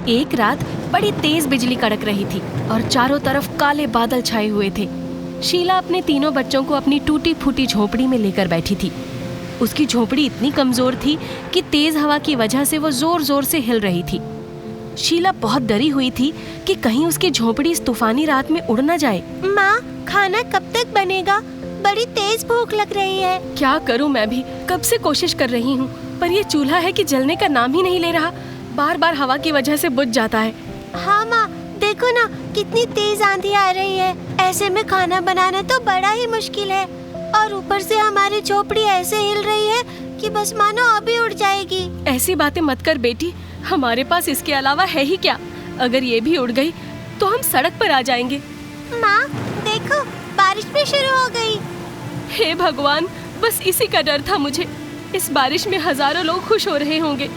एक रात बड़ी तेज बिजली कड़क रही थी और चारों तरफ काले बादल छाए हुए थे। शीला अपने तीनों बच्चों को अपनी टूटी फूटी झोपड़ी में लेकर बैठी थी। उसकी झोपड़ी इतनी कमजोर थी कि तेज हवा की वजह से वो जोर जोर से हिल रही थी। शीला बहुत डरी हुई थी कि कहीं उसकी झोपड़ी इस तूफानी रात में उड़ न जाए। माँ, खाना कब तक बनेगा? बड़ी तेज भूख लग रही है। क्या करूं, मैं भी कब से कोशिश कर रही हूं, पर ये चूल्हा है कि जलने का नाम ही नहीं ले रहा। बार बार हवा की वजह से बुझ जाता है। हाँ माँ, देखो ना कितनी तेज आंधी आ रही है। ऐसे में खाना बनाना तो बड़ा ही मुश्किल है और ऊपर से हमारी झोपड़ी ऐसे हिल रही है कि बस मानो अभी उड़ जाएगी। ऐसी बातें मत कर बेटी, हमारे पास इसके अलावा है ही क्या। अगर ये भी उड़ गई तो हम सड़क पर आ जाएंगे। माँ देखो, बारिश भी शुरू हो गई। हे भगवान, बस इसी का डर था मुझे। इस बारिश में हजारों लोग खुश हो रहे होंगे,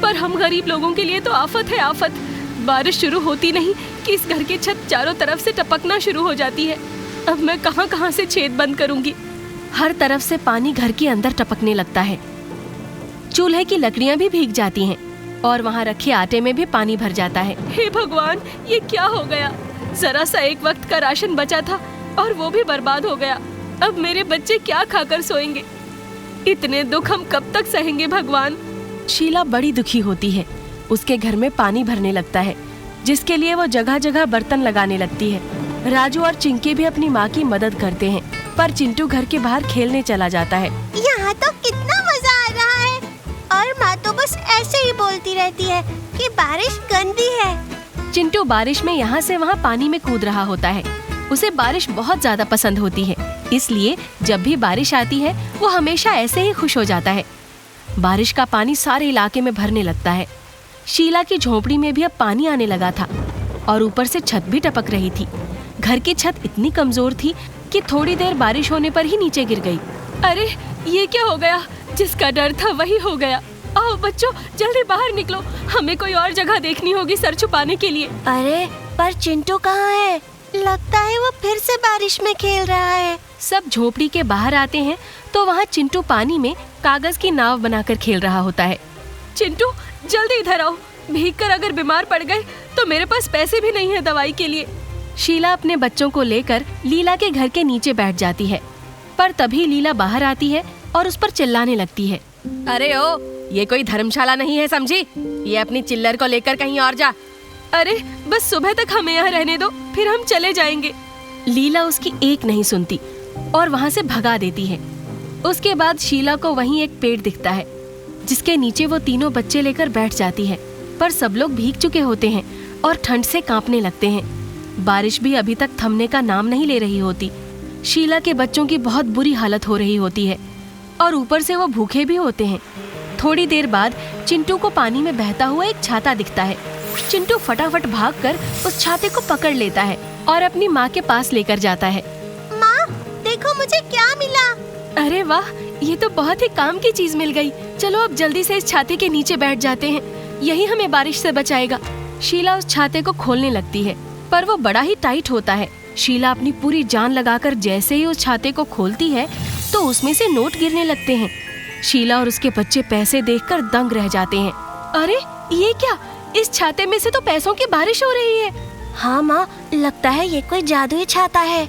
पर हम गरीब लोगों के लिए तो आफत है आफत। बारिश शुरू होती नहीं कि इस घर की छत चारों तरफ से टपकना शुरू हो जाती है। अब मैं कहां से छेद बंद करूंगी। हर तरफ से पानी घर के अंदर टपकने लगता है। चूल्हे की लकड़ियां भी भीग जाती हैं और वहां रखे आटे में भी पानी भर जाता है। हे भगवान, ये क्या हो गया? जरा सा एक वक्त का राशन बचा था और वो भी बर्बाद हो गया। अब मेरे बच्चे क्या खाकर सोएंगे? इतने दुख हम कब तक सहेंगे भगवान? शीला बड़ी दुखी होती है। उसके घर में पानी भरने लगता है, जिसके लिए वो जगह जगह बर्तन लगाने लगती है। राजू और चिंकी भी अपनी माँ की मदद करते हैं, पर चिंटू घर के बाहर खेलने चला जाता है। यहाँ तो कितना मजा आ रहा है और माँ तो बस ऐसे ही बोलती रहती है कि बारिश गंदी है। चिंटू बारिश में यहाँ से वहाँ पानी में कूद रहा होता है। उसे बारिश बहुत ज्यादा पसंद होती है, इसलिए जब भी बारिश आती है वो हमेशा ऐसे ही खुश हो जाता है। बारिश का पानी सारे इलाके में भरने लगता है। शीला की झोपड़ी में भी अब पानी आने लगा था और ऊपर से छत भी टपक रही थी। घर की छत इतनी कमजोर थी कि थोड़ी देर बारिश होने पर ही नीचे गिर गई। अरे ये क्या हो गया? जिसका डर था वही हो गया। आओ बच्चों, जल्दी बाहर निकलो, हमें कोई और जगह देखनी होगी सर छुपाने के लिए। अरे पर चिंटू कहाँ है? लगता है वो फिर से बारिश में खेल रहा है। सब झोपड़ी के बाहर आते हैं तो वहाँ चिंटू पानी में कागज की नाव बनाकर खेल रहा होता है। चिंटू जल्दी इधर आओ, भीगकर अगर बीमार पड़ गए तो मेरे पास पैसे भी नहीं है दवाई के लिए। शीला अपने बच्चों को लेकर लीला के घर के नीचे बैठ जाती है, पर तभी लीला बाहर आती है और उस पर चिल्लाने लगती है। अरे ओ, ये कोई धर्मशाला नहीं है समझी? ये अपनी चिल्लर को लेकर कहीं और जा। अरे बस सुबह तक हमें यहाँ रहने दो, फिर हम चले जाएंगे। लीला उसकी एक नहीं सुनती और वहाँ से भगा देती है। उसके बाद शीला को वहीं एक पेड़ दिखता है, जिसके नीचे वो तीनों बच्चे लेकर बैठ जाती है, पर सब लोग भीग चुके होते हैं और ठंड से कांपने लगते हैं। बारिश भी अभी तक थमने का नाम नहीं ले रही होती। शीला के बच्चों की बहुत बुरी हालत हो रही होती है और ऊपर से वो भूखे भी होते हैं। थोड़ी देर बाद चिंटू को पानी में बहता हुआ एक छाता दिखता है। चिंटू फटाफट भागकर उस छाते को पकड़ लेता है और अपनी माँ के पास लेकर जाता है। माँ देखो मुझे क्या मिला। अरे वाह, ये तो बहुत ही काम की चीज मिल गई। चलो अब जल्दी से इस छाते के नीचे बैठ जाते हैं, यही हमें बारिश से बचाएगा। शीला उस छाते को खोलने लगती है, पर वो बड़ा ही टाइट होता है। शीला अपनी पूरी जान लगाकर जैसे ही उस छाते को खोलती है तो उसमें से नोट गिरने लगते हैं। शीला और उसके बच्चे पैसे देखकर दंग रह जाते हैं। अरे ये क्या? इस छाते में से तो पैसों की बारिश हो रही है। हाँ माँ, लगता है ये कोई जादुई छाता है।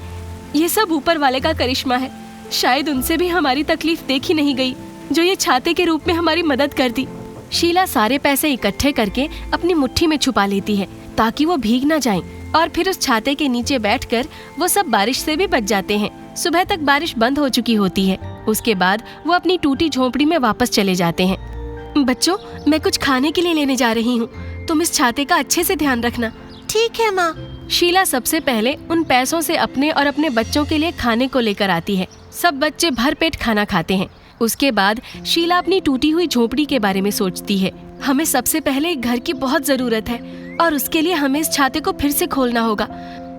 ये सब ऊपर वाले का करिश्मा है। शायद उनसे भी हमारी तकलीफ देखी नहीं गई, जो ये छाते के रूप में हमारी मदद कर दी। शीला सारे पैसे इकट्ठे करके अपनी मुट्ठी में छुपा लेती है ताकि वो भीग ना जाएं, और फिर उस छाते के नीचे बैठकर वो सब बारिश से भी बच जाते हैं। सुबह तक बारिश बंद हो चुकी होती है। उसके बाद वो अपनी टूटी झोपड़ी में वापस चले जाते हैं। बच्चों, मैं कुछ खाने के लिए लेने जा रही हूँ, तुम इस छाते का अच्छे से ध्यान रखना। ठीक है माँ। शीला सबसे पहले उन पैसों से अपने और अपने बच्चों के लिए खाने को लेकर आती है। सब बच्चे भर पेट खाना खाते हैं। उसके बाद शीला अपनी टूटी हुई झोपड़ी के बारे में सोचती है। हमें सबसे पहले एक घर की बहुत जरूरत है और उसके लिए हमें इस छाते को फिर से खोलना होगा,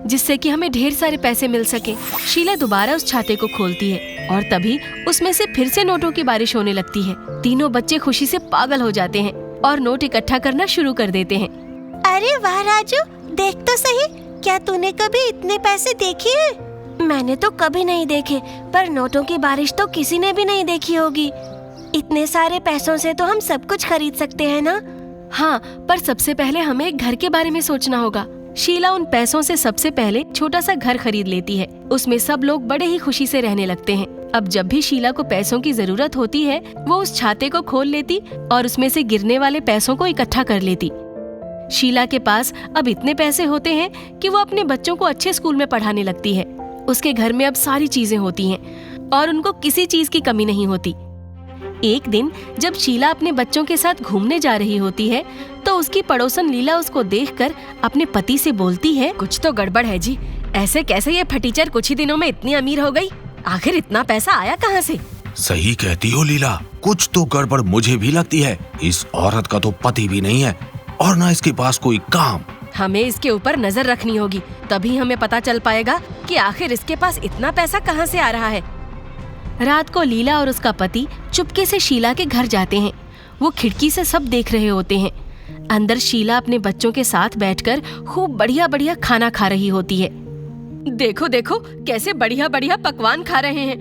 जिससे कि हमें ढेर सारे पैसे मिल सके। शीला दोबारा उस छाते को खोलती है और तभी उसमें से फिर से नोटों की बारिश होने लगती है। तीनों बच्चे खुशी से पागल हो जाते हैं और नोट इकट्ठा करना शुरू कर देते हैं। अरे वाह राजू, देख तो सही, क्या तूने कभी इतने पैसे देखे हैं? मैंने तो कभी नहीं देखे, पर नोटों की बारिश तो किसी ने भी नहीं देखी होगी। इतने सारे पैसों से तो हम सब कुछ खरीद सकते हैं ना? हाँ, पर सबसे पहले हमें एक घर के बारे में सोचना होगा। शीला उन पैसों से सबसे पहले छोटा सा घर खरीद लेती है। उसमें सब लोग बड़े ही खुशी से रहने लगते हैं। अब जब भी शीला को पैसों की जरूरत होती है, वो उस छाते को खोल लेती और उसमें से गिरने वाले पैसों को इकट्ठा कर लेती। शीला के पास अब इतने पैसे होते हैं कि वो अपने बच्चों को अच्छे स्कूल में पढ़ाने लगती है। उसके घर में अब सारी चीजें होती हैं और उनको किसी चीज की कमी नहीं होती। एक दिन जब शीला अपने बच्चों के साथ घूमने जा रही होती है, तो उसकी पड़ोसन लीला उसको देखकर अपने पति से बोलती है, कुछ तो गड़बड़ है जी। ऐसे कैसे ये फटीचर कुछ ही दिनों में इतनी अमीर हो गई? आखिर इतना पैसा आया कहाँ से? सही कहती हो लीला, कुछ तो गड़बड़ मुझे भी लगती है। इस औरत का तो पति भी नहीं है और ना इसके पास कोई काम। हमें इसके ऊपर नजर रखनी होगी, तभी हमें पता चल पाएगा कि आखिर इसके पास इतना पैसा कहाँ से आ रहा है। रात को लीला और उसका पति चुपके से शीला के घर जाते हैं। वो खिड़की से सब देख रहे होते हैं। अंदर शीला अपने बच्चों के साथ बैठकर खूब बढ़िया बढ़िया खाना खा रही होती है। देखो देखो कैसे बढ़िया बढ़िया पकवान खा रहे हैं।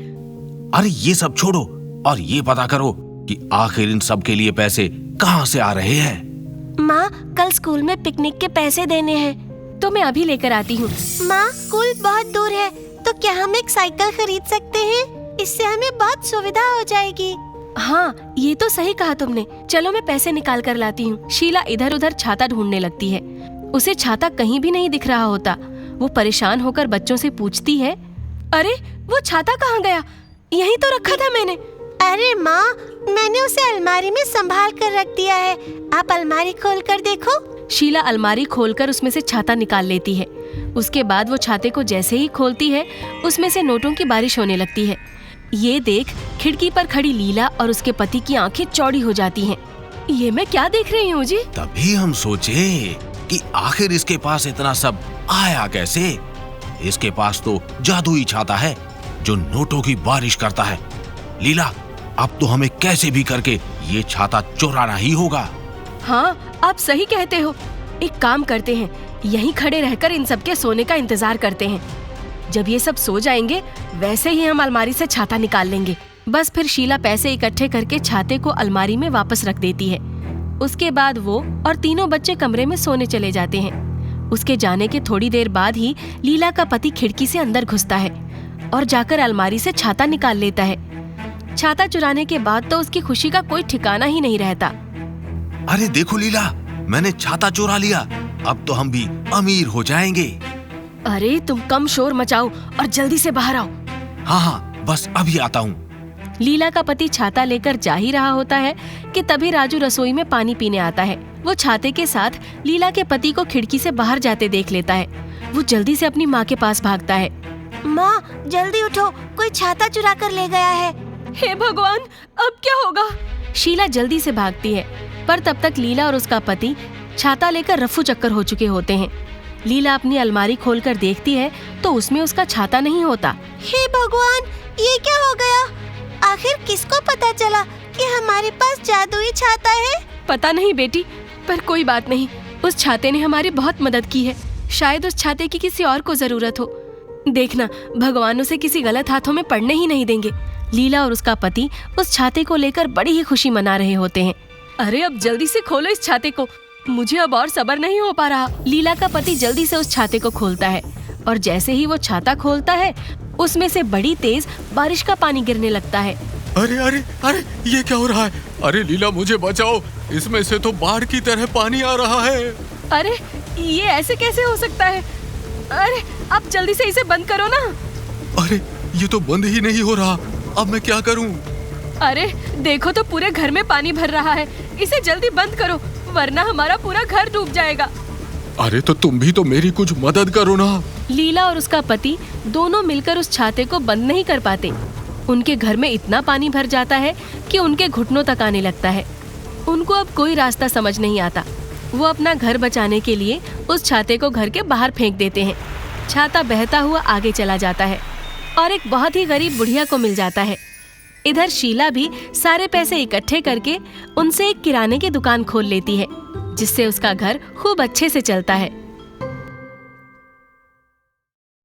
अरे ये सब छोड़ो और ये पता करो कि आखिर इन सब के लिए पैसे कहाँ से आ रहे हैं। माँ, कल स्कूल में पिकनिक के पैसे देने हैं। तो मैं अभी लेकर आती हूँ। माँ, स्कूल बहुत दूर है, तो क्या हम एक साइकिल खरीद सकते हैं? इससे हमें बहुत सुविधा हो जाएगी। हाँ, ये तो सही कहा तुमने। चलो मैं पैसे निकाल कर लाती हूँ। शीला इधर उधर छाता ढूंढने लगती है। उसे छाता कहीं भी नहीं दिख रहा होता। वो परेशान होकर बच्चों से पूछती है, अरे वो छाता कहाँ गया? यहीं तो रखा था मैंने। अरे माँ, मैंने उसे अलमारी में संभाल कर रख दिया है। आप अलमारी खोल कर देखो। शीला अलमारी खोलकर उसमें से छाता निकाल लेती है। उसके बाद वो छाते को जैसे ही खोलती है, उसमें से नोटों की बारिश होने लगती है। ये देख खिड़की पर खड़ी लीला और उसके पति की आंखें चौड़ी हो जाती हैं। ये मैं क्या देख रही हूँ जी? तभी हम सोचे कि आखिर इसके पास इतना सब आया कैसे। इसके पास तो जादुई छाता है जो नोटों की बारिश करता है। लीला, अब तो हमें कैसे भी करके ये छाता चुराना ही होगा। हाँ, आप सही कहते हो। एक काम करते हैं, यहीं खड़े रहकर इन सब के सोने का इंतजार करते हैं। जब ये सब सो जाएंगे, वैसे ही हम अलमारी से छाता निकाल लेंगे। बस फिर शीला पैसे इकट्ठे करके छाते को अलमारी में वापस रख देती है। उसके बाद वो और तीनों बच्चे कमरे में सोने चले जाते हैं। उसके जाने के थोड़ी देर बाद ही लीला का पति खिड़की से अंदर घुसता है और जाकर अलमारी से छाता निकाल लेता है। छाता चुराने के बाद तो उसकी खुशी का कोई ठिकाना ही नहीं रहता। अरे देखो लीला, मैंने छाता चुरा लिया। अब तो हम भी अमीर हो जाएंगे। अरे तुम कम शोर मचाओ और जल्दी से बाहर आओ। हाँ हाँ, बस अभी आता हूँ। लीला का पति छाता लेकर जा ही रहा होता है कि तभी राजू रसोई में पानी पीने आता है। वो छाते के साथ लीला के पति को खिड़की से बाहर जाते देख लेता है। वो जल्दी से अपनी माँ के पास भागता है। माँ, जल्दी उठो, कोई छाता चुरा कर ले गया है। हे भगवान, अब क्या होगा? शीला जल्दी से भागती है, पर तब तक लीला और उसका पति छाता लेकर रफू चक्कर हो चुके होते हैं। लीला अपनी अलमारी खोलकर देखती है तो उसमें उसका छाता नहीं होता। हे भगवान, ये क्या हो गया? आखिर किसको पता चला कि हमारे पास जादुई छाता है? पता नहीं बेटी, पर कोई बात नहीं। उस छाते ने हमारी बहुत मदद की है। शायद उस छाते की किसी और को जरूरत हो। देखना, भगवान उसे किसी गलत हाथों में पड़ने ही नहीं देंगे। लीला और उसका पति उस छाते को लेकर बड़ी ही खुशी मना रहे होते हैं। अरे अब जल्दी से खोलो इस छाते को, मुझे अब और सब्र नहीं हो पा रहा। लीला का पति जल्दी से उस छाते को खोलता है और जैसे ही वो छाता खोलता है, उसमें से बड़ी तेज बारिश का पानी गिरने लगता है। अरे अरे अरे, ये क्या हो रहा है? अरे लीला, मुझे बचाओ, इसमें से तो बाढ़ की तरह पानी आ रहा है। अरे ये ऐसे कैसे हो सकता है? अरे आप जल्दी से इसे बंद करो ना। अरे ये तो बंद ही नहीं हो रहा, अब मैं क्या करूं? अरे देखो तो पूरे घर में पानी भर रहा है। इसे जल्दी बंद करो, वरना हमारा पूरा घर डूब जाएगा। अरे तो तुम भी तो मेरी कुछ मदद करो ना। लीला और उसका पति दोनों मिलकर उस छाते को बंद नहीं कर पाते। उनके घर में इतना पानी भर जाता है कि उनके घुटनों तक आने लगता है। उनको अब कोई रास्ता समझ नहीं आता। वो अपना घर बचाने के लिए उस छाते को घर के बाहर फेंक देते हैं। छाता बहता हुआ आगे चला जाता है और एक बहुत ही गरीब बुढ़िया को मिल जाता है। इधर शीला भी सारे पैसे इकट्ठे करके उनसे एक किराने की दुकान खोल लेती है, जिससे उसका घर खूब अच्छे से चलता है।